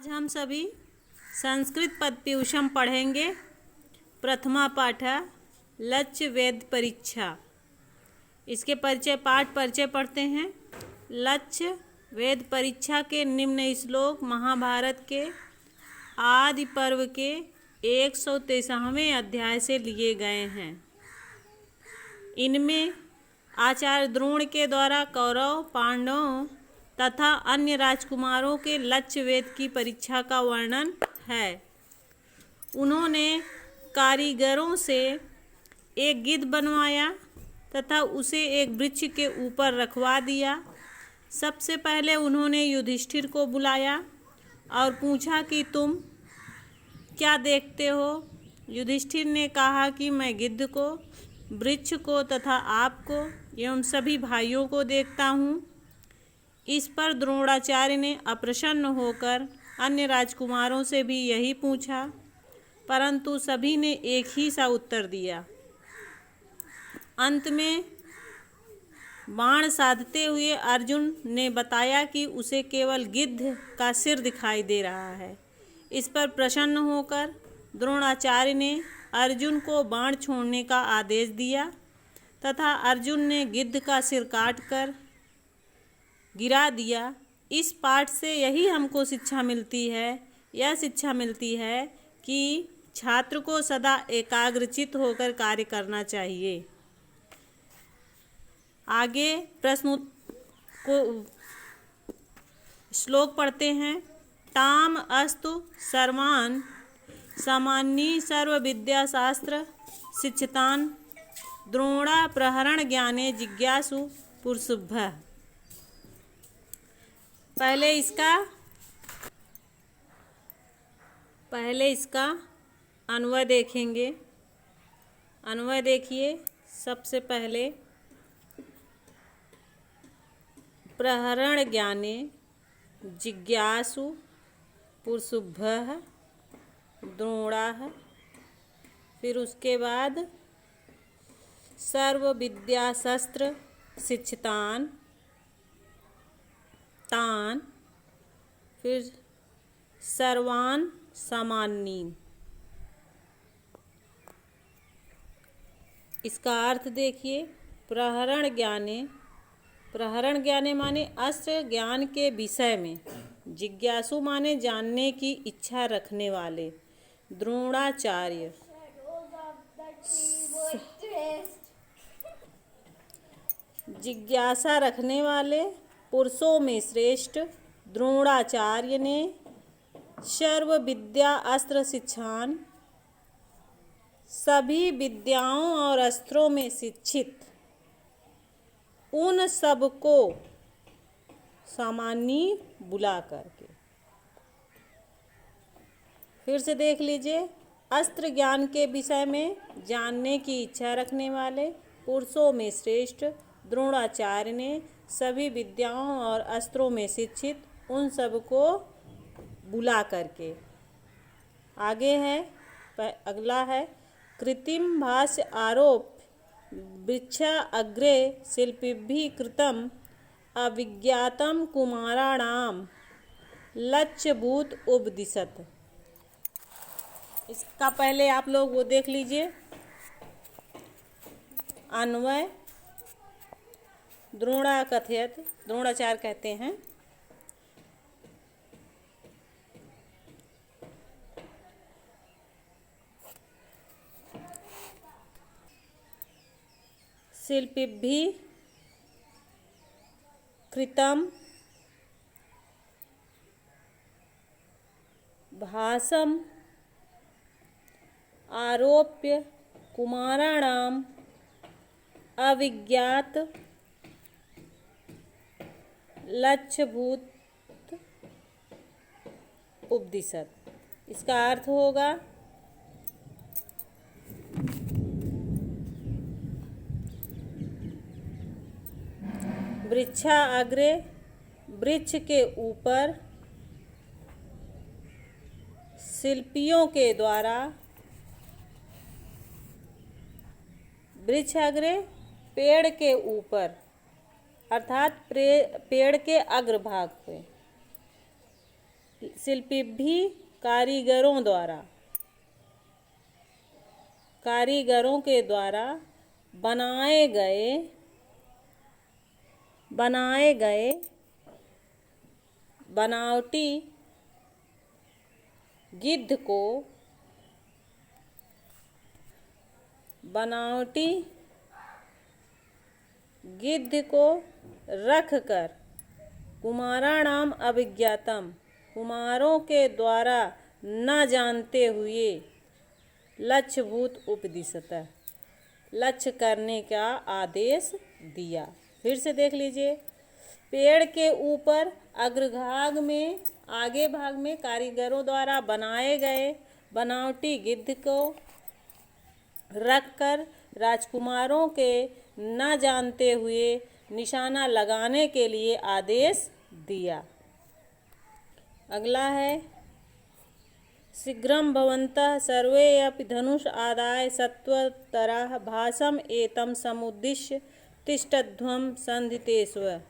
आज हम सभी संस्कृत पदप्यूषम पढ़ेंगे। प्रथमा पाठ लक्ष्य वेद परीक्षा। इसके पाठ परिचय पढ़ते हैं। लक्ष्य वेद परीक्षा के निम्न श्लोक महाभारत के आदि पर्व के 123वें अध्याय से लिए गए हैं। इनमें आचार्य द्रोण के द्वारा कौरव, पांडवों तथा अन्य राजकुमारों के लक्ष्य वेद की परीक्षा का वर्णन है। उन्होंने कारीगरों से एक गिद्ध बनवाया तथा उसे एक वृक्ष के ऊपर रखवा दिया। सबसे पहले उन्होंने युधिष्ठिर को बुलाया और पूछा कि तुम क्या देखते हो। युधिष्ठिर ने कहा कि मैं गिद्ध को, वृक्ष को तथा आपको एवं सभी भाइयों को देखता हूँ। इस पर द्रोणाचार्य ने अप्रसन्न होकर अन्य राजकुमारों से भी यही पूछा, परंतु सभी ने एक ही सा उत्तर दिया। अंत में बाण साधते हुए अर्जुन ने बताया कि उसे केवल गिद्ध का सिर दिखाई दे रहा है। इस पर प्रसन्न होकर द्रोणाचार्य ने अर्जुन को बाण छोड़ने का आदेश दिया तथा अर्जुन ने गिद्ध का सिर काटकर गिरा दिया। इस पाठ से यही हमको शिक्षा मिलती है, यह शिक्षा मिलती है कि छात्र को सदा एकाग्रचित होकर कार्य करना चाहिए। आगे प्रश्न को श्लोक पढ़ते हैं। ताम अस्तु सर्वान् सामान्यी सर्व विद्याशास्त्र शिक्षितान् द्रोणा प्रहरण ज्ञाने जिज्ञासु पुरुषुभ्यः। पहले इसका अन्वय देखेंगे। अन्वय देखिए। सबसे पहले प्रहरण ज्ञाने जिज्ञासु पुरुषुभ्यः द्रोणाः। फिर उसके बाद सर्व विद्याशस्त्र शिक्षितान् तान। फिर सर्वान् सामान्यीन्। इसका अर्थ देखिए। प्रहरण ज्ञाने माने अस्त्र ज्ञान के विषय में, जिज्ञासु माने जानने की इच्छा रखने वाले, द्रोणाचार्य जिज्ञासा रखने वाले पुरुषों में श्रेष्ठ द्रोणाचार्य ने सर्व विद्या अस्त्र शिक्षान, सभी विद्याओं और अस्त्रों में शिक्षित उन सबको सामान्य बुला करके। फिर से देख लीजिए। अस्त्र ज्ञान के विषय में जानने की इच्छा रखने वाले पुरुषों में श्रेष्ठ द्रोणाचार्य ने सभी विद्याओं और अस्त्रों में शिक्षित उन सबको बुला करके। आगे है, अगला है कृत्रिम भाष्य आरोप वृक्षा अग्रे शिल्पिभिः कृतम अविज्ञातम कुमाराणाम लक्ष्यभूत उपदिशत्। इसका पहले आप लोग वो देख लीजिए। अन्वय द्रोणा कथयत, द्रोणाचार्य कहते हैं, शिल्पिभिः कृतं भासम आरोप्य कुमाराणाम अविज्ञात लक्ष्यभूत उपदिशत्। इसका अर्थ होगा वृक्षा अग्रे, वृक्ष के ऊपर, शिल्पियों के द्वारा, वृक्ष अग्रे पेड़ के ऊपर, अर्थात पेड़ के अग्रभाग पे शिल्पिभिः कारीगरों के द्वारा बनाए गए बनावटी गिद्ध को रखकर कुमाराणाम अभिज्ञातम, कुमारों के द्वारा न जानते हुए, लक्ष्यभूत उपदिशतः, लक्ष्य करने का आदेश दिया। फिर से देख लीजिए। पेड़ के ऊपर आगे भाग में कारीगरों द्वारा बनाए गए बनावटी गिद्ध को रखकर राजकुमारों के न जानते हुए निशाना लगाने के लिए आदेश दिया। अगला है शीघ्रं भवन्तः सर्वे अपि धनुष आदाय सत्वतराः भासम् एतं समुद्दिश्य तिष्ठध्वं सन्धितेष्व।